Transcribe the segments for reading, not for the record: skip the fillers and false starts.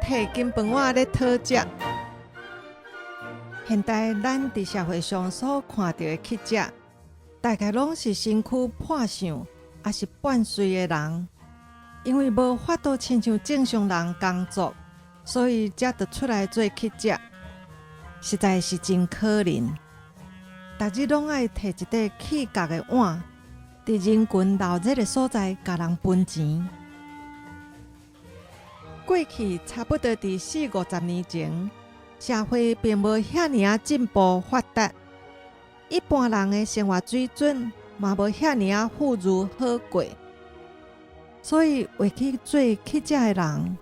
摕金饭碗咧讨食。现代咱伫社会上所看到的乞食，大概拢是身躯破相，也是半衰的人，因为无法度亲像正常人工作，所以才得出来做乞食，实在是真可怜。逐日拢爱摕一块起角的碗，伫人群闹热的所在，甲人分钱。过去差不多伫40-50年前，社会并无遐尼啊进步发达，一般人的生活水准嘛无遐尼啊富裕好过，所以会去做乞食的人，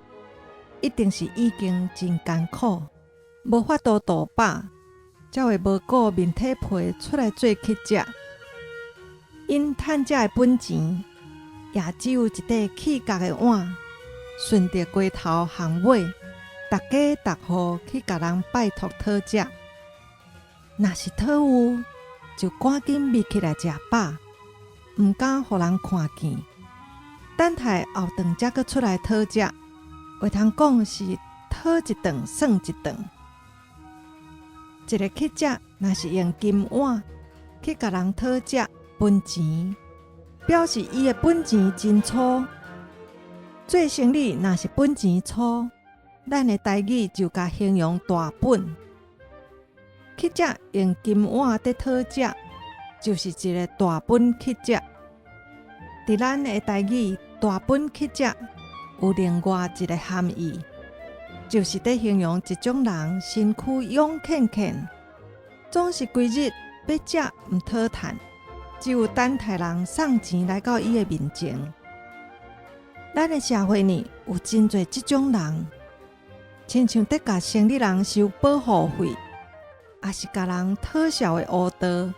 一定是已经真艰苦，无法度度饱，才会无顾面体皮出来做乞食。因趁食的本钱，也只有一块起角的碗，顺着街头巷尾，逐家逐户去甲人拜托讨食。若是讨有，就赶紧眯起来食饱，毋敢互人看见。等待后顿才阁出来讨食，话通讲是讨一顿算一顿。一个乞食若是用金碗去甲人讨食分钱，表示伊的本钱真粗。做生意若是本钱粗，咱的台语就甲形容大本。乞食用金碗在讨食，就是一个大本乞食。伫咱的台语，大本乞食有另外一个含义，就是在形容一种人身躯勇健健，总是规日要食毋讨趁，只有等待人送钱来到伊的面前。咱的社会里有真侪这种人，亲像在甲生理人收保护费，也是甲人讨笑的黑道，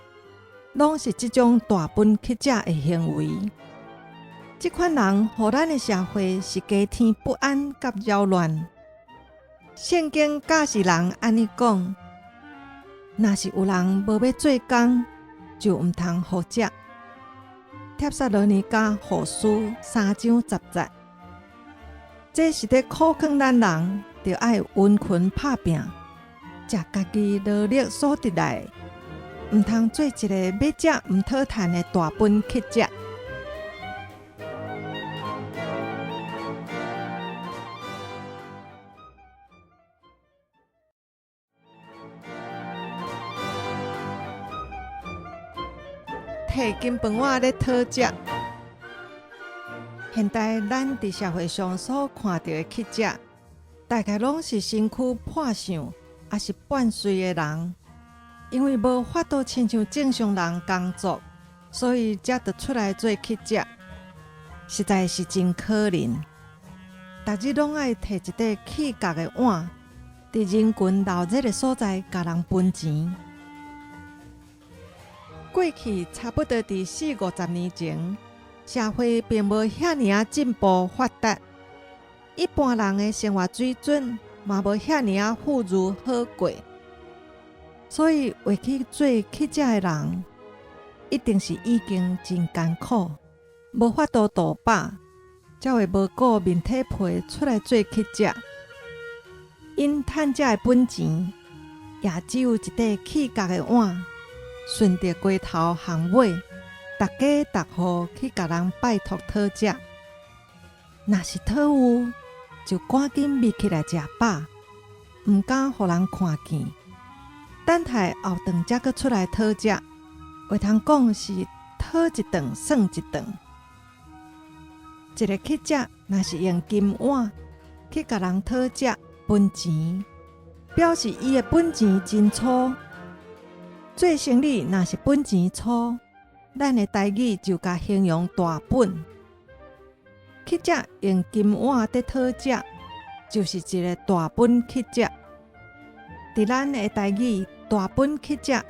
拢是这种大本乞食的行为。这款人，互咱的社会是家庭不安甲扰乱。圣经教示人安尼讲：若是有人无要做工，就毋通好食。帖撒罗尼迦后书3章10节，这是在苦劝咱人，就爱温群拍拼，食家己劳力所得来的，毋通做一个要食毋讨趁的大本乞食。摕金饭碗咧讨食。现代咱伫社会上所看到的乞食，大概拢是身躯破相，也是半衰的人，因为无法度亲像正常人工作，所以才得出来做乞食，实在是真可怜。逐日拢爱摕一块起角的碗，伫人群闹热的所在，甲人分钱。过去差不多伫40-50年前，社会并无遐尼啊进步发达，一般人的生活水准嘛无遐尼啊富裕好过，所以会去做乞食的人，一定是已经真艰苦，无法度度饱，才会无顾面体皮出来做乞食。因趁食的本钱，也只有一块起角的碗，顺着街头巷尾，逐家逐户去甲人拜托讨食。若是讨有，就赶紧眯起来食饱，毋敢互人看见。等待后顿才阁出来讨食，话通讲是讨一顿算一顿。一个乞食若是用金碗去甲人讨食分钱，表示伊的本钱真粗。做生意若是本钱粗，咱的台语就甲形容大本。乞食用金碗在讨食，就是一个大本乞食。伫咱的台语，大本乞食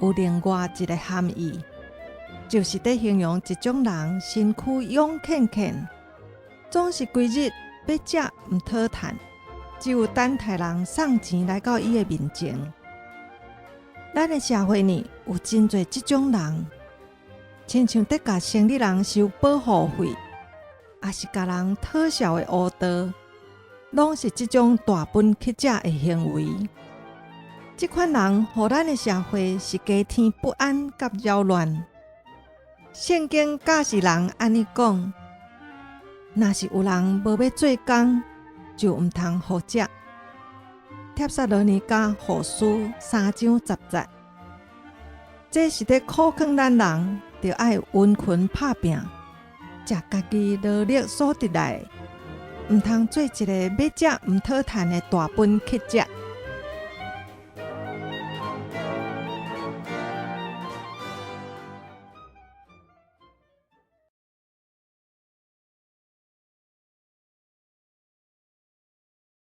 有另外一个含义，就是在形容一种人身躯勇健健，总是规日要食毋讨趁，只有等待人送钱来到伊的面前。咱的社会里有真侪这种人，亲像在甲生理人收保护费，也是甲人讨笑的黑道，拢是即种大本乞者的行为。即款人，互咱的社会是加添不安甲扰乱。圣经教示人安尼讲：若是有人无要做工，就毋通互食。帖撒罗尼迦后书3章10节，这是咧苦劝咱人，着爱温群拍拼，食家己劳力所得来的，毋通做一个要食毋讨趁的大本乞食。